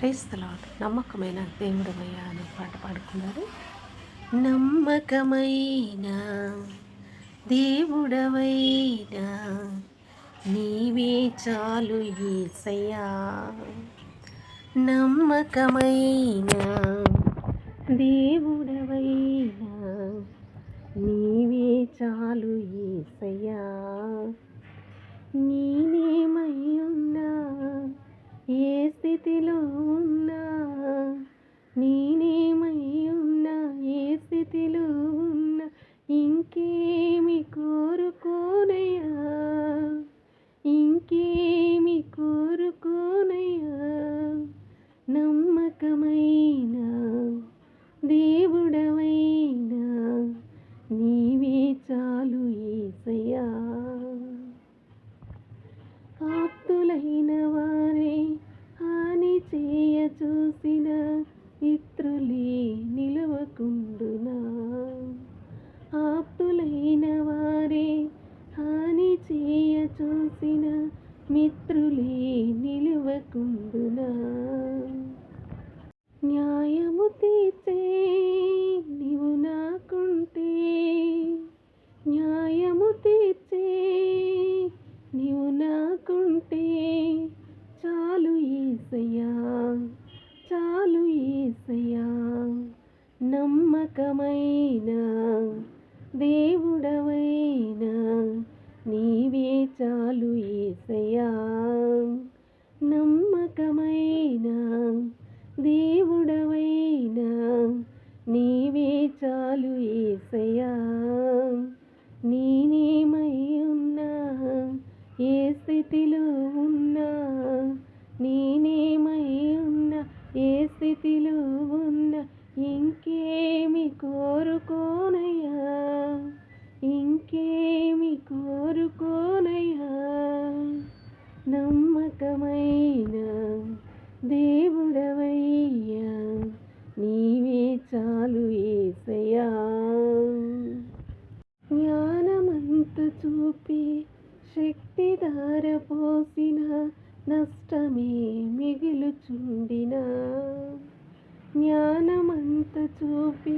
క్రైస్తలాడు నమ్మకమైన దేవుడవయ్యా అనే పాట పాడుకున్నారు. నమ్మకమైన దేవుడవైనా నీవే చాలు యేసయ్యా, నమ్మకమైన దేవుడవైనా నీవే చాలు యేసయ్యా. నేనేమై ఉన్నా, ఏ స్థితిలో ఉన్నా, నేనేమై ఉన్నా, ఏ స్థితిలో ఉన్నా, ఇంకేమి కోరుకోనయ్యా, ఇంకేమి కోరుకోనయ్యా. నమ్మకమైన దేవుడవైనా నీవే చాలు యేసయ్యా. ఆప్తులైన వారే హాని చేయ చూసిన మిత్రులే నిలవకుండునా, ఆప్తులైన వారే హాని చేయ చూసిన మిత్రులే నిలవకుండునా. న్యాయము తీర్చే నీవు నాకుంటే, న్యాయము తీర్చే నీవు నాకుంటే చాలు యేసయ్యా, చాలు యేసయ్యా. నమ్మకమైన దేవుడవైనా నీవే చాలు యేసయ్యా, నమ్మకమైన దేవుడవైనా నీవే చాలు యేసయ్యా. నేనేమై ఉన్నా, ఏ స్థితిలో ఉన్నా, నేనేమై ఉన్నా, ఏ స్థితిలో ఉన్నా, ఇంకేమి కోరుకోనయ్యా, ఇంకేమి కోరుకోనయ్యా. నమ్మకమైన దేవుడవయ్యా నీవే చాలు యేసయ్యా. జ్ఞానమంత చూపి శక్తి ధార పోసిన నష్టమే మిగులుచుండిన, జ్ఞానమంత చూపి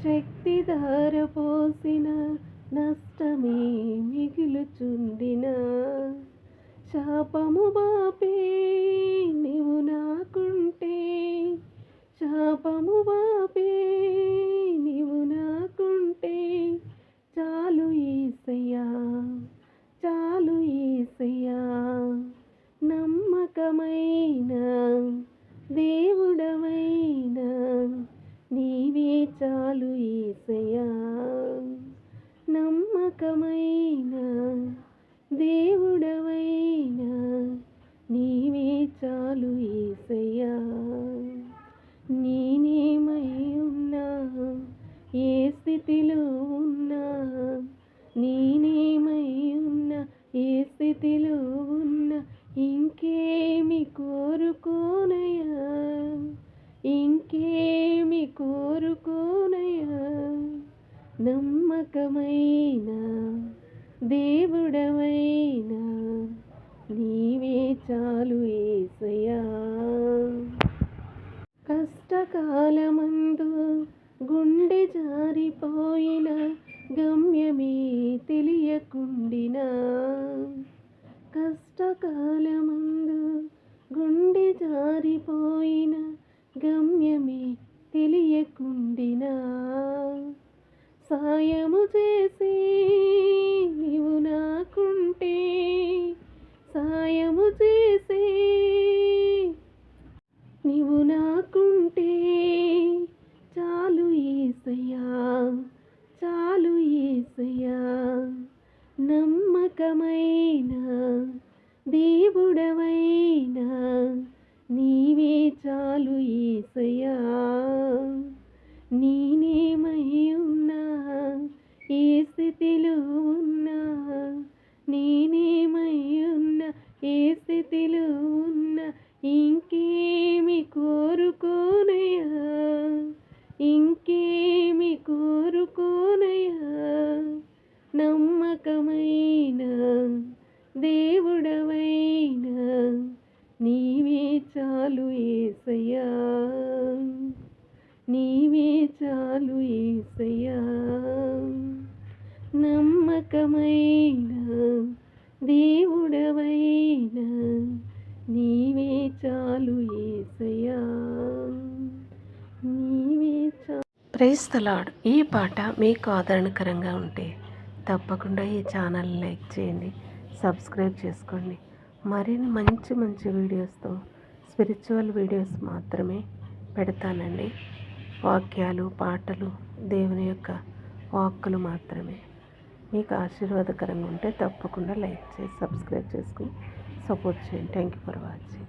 శక్తి ధార పోసిన నష్టమే మిగులుచుండిన. శాపము బాపే నీవు నాకుంటే, శాపము బాపే నీవు నాకుంటే చాలు యేసయ్యా, చాలు యేసయ్యా. నమ్మకమైన దేవుడవైనా నీవే చాలు యేసయ్యా, నమ్మకమైన దేవుడవైనా నీవే చాలు యేసయ్యా. నేనేమై ఉన్నా, ఏ స్థితిలో ఉన్నా, నేనేమై ఉన్నా, ఏ స్థితిలో ఉన్నా, ఇంకేమి కోరుకోనయ్యా, ఇంకేమి కోరుకోనయ్యా. నమ్మకమైన దేవుడవైనా నీవే చాలు యేసయ్యా. కష్టకాలమందు గుండె జారిపోయిన గమ్యమే తెలియకుండినా, కష్టకాలమందు గుండె జారిపోయిన గమ్యమే తెలియకుండినా. సాయము చేసి నీవు నాకుంటే, సాయము చేసి నీవు నాకుంటే చాలు యేసయ్యా, చాలు యేసయ్యా. నమ్మకమైన దేవుడవైనా నీవే చాలు యేసయ్యా. నేనేమై ఉన్నా, ఏ స్థితిలో ఉన్నా, నేనేమై ఉన్నా, ఏ స్థితిలో ఉన్నా, ఇంకేమి కోరుకోనయ్యా, ఇంకేమి కోరుకోనయ్యా. నమ్మకమైన దేవుడవైనా నీవే చాలు యేసయ్యా. యేసయ్యా, నీవే చాలు యేసయ్యా, నమ్మకమైన దేవుడవైనా నీవే చాలు యేసయ్యా, నీవే చాలు. Praise the lord. ఈ పాట మీకు ఆదరణకరంగా ఉంటే తప్పకుండా ఈ ఛానల్ లైక్ చేయండి, సబ్స్క్రైబ్ చేసుకోండి. మరిన్ని మంచి మంచి వీడియోస్తో స్పిరిచువల్ వీడియోస్ మాత్రమే పెడతానండి. వాక్యాలు, పాటలు, దేవుని యొక్క వాక్కులు మాత్రమే. మీకు ఆశీర్వాదకరంగా ఉంటే తప్పకుండా లైక్ చేసి సబ్స్క్రైబ్ చేసుకుని సపోర్ట్ చేయండి. Thank you for watching.